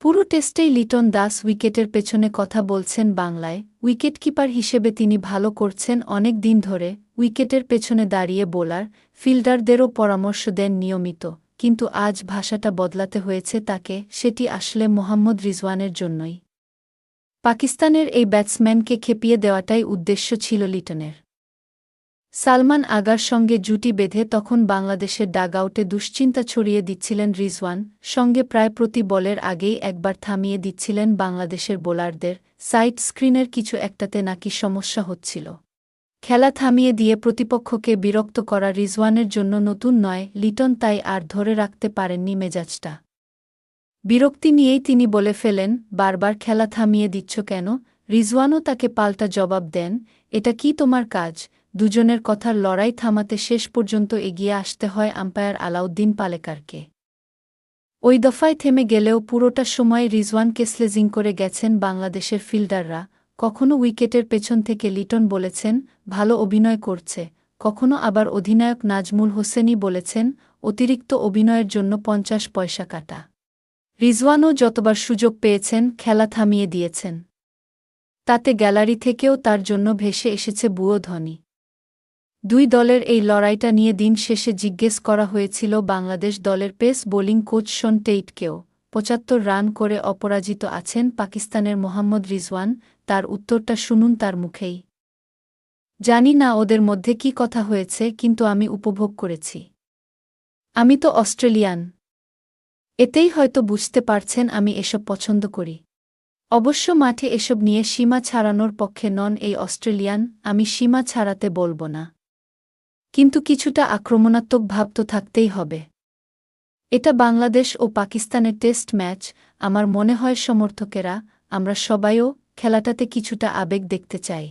পুরো টেস্টেই লিটন দাস উইকেটের পেছনে কথা বলছেন বাংলায়। উইকেটকিপার হিসেবে তিনি ভালো করছেন অনেক দিন ধরে। উইকেটের পেছনে দাঁড়িয়ে বোলার, ফিল্ডারদেরও পরামর্শ দেন নিয়মিত। কিন্তু আজ ভাষাটা বদলাতে হয়েছে তাকে, সেটি আসলে মোহাম্মদ রিজওয়ানের জন্যই। পাকিস্তানের এই ব্যাটসম্যানকে খেপিয়ে দেওয়াটাই উদ্দেশ্য ছিল লিটনের। সালমান আগার সঙ্গে জুটি বেঁধে তখন বাংলাদেশের ডাগআউটে দুশ্চিন্তা ছড়িয়ে দিচ্ছিলেন রিজওয়ান, সঙ্গে প্রায় প্রতি বলের আগেই একবার থামিয়ে দিচ্ছিলেন বাংলাদেশের বোলারদের। সাইড স্ক্রিনের কিছু একটাতে নাকি সমস্যা হচ্ছিল। খেলা থামিয়ে দিয়ে প্রতিপক্ষকে বিরক্ত করা রিজওয়ানের জন্য নতুন নয়, লিটন তাই আর ধরে রাখতে পারেননি মেজাজটা। বিরক্তি নিয়েই তিনি বলে ফেলেন, বারবার খেলা থামিয়ে দিচ্ছ কেন? রিজওয়ানও তাকে পাল্টা জবাব দেন, এটা কি তোমার কাজ? দুজনের কথার লড়াই থামাতে শেষ পর্যন্ত এগিয়ে আসতে হয় আম্পায়ার আলাউদ্দিন পালেকারকে। ওই দফায় থেমে গেলেও পুরোটা সময় রিজওয়ানকে স্লেজিং করে গেছেন বাংলাদেশের ফিল্ডাররা। কখনো উইকেটের পেছন থেকে লিটন বলেছেন, ভালো অভিনয় করছে। কখনো আবার অধিনায়ক নাজমুল হোসেনই বলেছেন, অতিরিক্ত অভিনয়ের জন্য ৫০ পয়সা কাটা। রিজওয়ানও যতবার সুযোগ পেয়েছেন খেলা থামিয়ে দিয়েছেন। তাতে গ্যালারি থেকেও তার জন্য ভেসে এসেছে বুয়ো ধ্বনি। দুই দলের এই লড়াইটা নিয়ে দিন শেষে জিজ্ঞেস করা হয়েছিল বাংলাদেশ দলের পেস বোলিং কোচ শন টেইটকেও। ৭৫ রান করে অপরাজিত আছেন পাকিস্তানের মোহাম্মদ রিজওয়ান, তার উত্তরটা শুনুন তার মুখেই। জানি না ওদের মধ্যে কি কথা হয়েছে, কিন্তু আমি উপভোগ করেছি। আমি তো অস্ট্রেলিয়ান। এতেই হয়তো বুঝতে পারছেন আমি এসব পছন্দ করি। অবশ্য মাঠে এসব নিয়ে সীমা ছাড়ানোর পক্ষে নন এই অস্ট্রেলিয়ান, আমি সীমা ছাড়াতে বলব না। কিন্তু কিছুটা আক্রমণাত্মক ভাব তো থাকতেই হবে। এটা বাংলাদেশ ও পাকিস্তানের টেস্ট ম্যাচ, আমার মনে হয় সমর্থকেরা, আমরা সবাইও খেলাটাতে কিছুটা আবেগ দেখতে চাই।